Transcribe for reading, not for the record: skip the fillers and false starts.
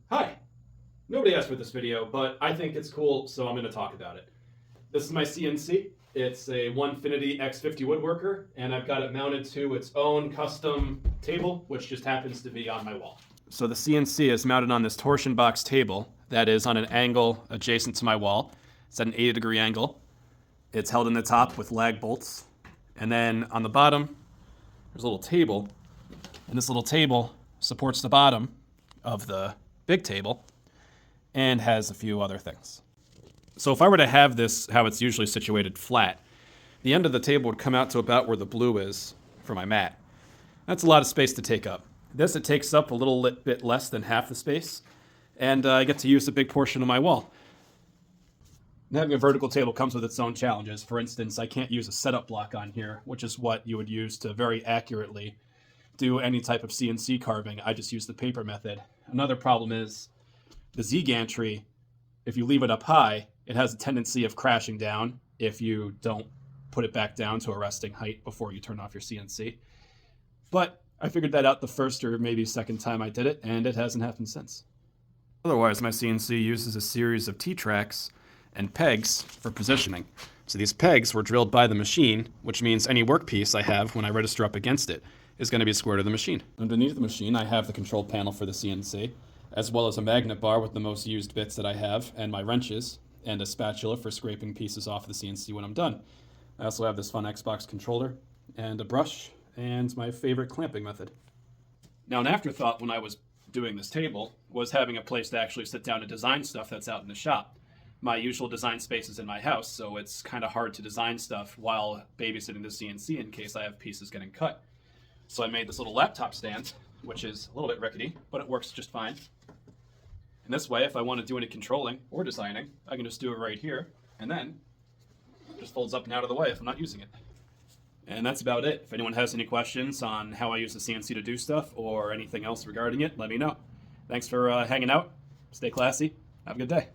Hi! Nobody asked for this video, but I think it's cool, so I'm going to talk about it. This is my CNC. It's a Onefinity X50 woodworker, and I've got it mounted to its own custom table, which just happens to be on my wall. So the CNC is mounted on this torsion box table that is on an angle adjacent to my wall. It's at an 80-degree angle. It's held in the top with lag bolts. And then on the bottom, there's a little table, and this little table supports the bottom of the big table and has a few other things. So if I were to have this how it's usually situated flat, the end of the table would come out to about where the blue is for my mat. That's a lot of space to take up. This, it takes up a little bit less than half the space, and I get to use a big portion of my wall. And having a vertical table comes with its own challenges. For instance, I can't use a setup block on here, which is what you would use to very accurately do any type of CNC carving. I just use the paper method. Another problem is the Z gantry, if you leave it up high, it has a tendency of crashing down if you don't put it back down to a resting height before you turn off your CNC. But I figured that out the first or maybe second time I did it, and it hasn't happened since. Otherwise, my CNC uses a series of T-tracks and pegs for positioning. So these pegs were drilled by the machine, which means any workpiece I have when I register up against it is going to be square to the machine. Underneath the machine, I have the control panel for the CNC, as well as a magnet bar with the most used bits that I have, and my wrenches, and a spatula for scraping pieces off the CNC when I'm done. I also have this fun Xbox controller, and a brush, and my favorite clamping method. Now, an afterthought when I was doing this table was having a place to actually sit down and design stuff that's out in the shop. My usual design space is in my house, so it's kind of hard to design stuff while babysitting the CNC in case I have pieces getting cut. So I made this little laptop stand, which is a little bit rickety, but it works just fine. And this way, if I want to do any controlling or designing, I can just do it right here, and then it just folds up and out of the way if I'm not using it. And that's about it. If anyone has any questions on how I use the CNC to do stuff or anything else regarding it, let me know. Thanks for hanging out. Stay classy. Have a good day.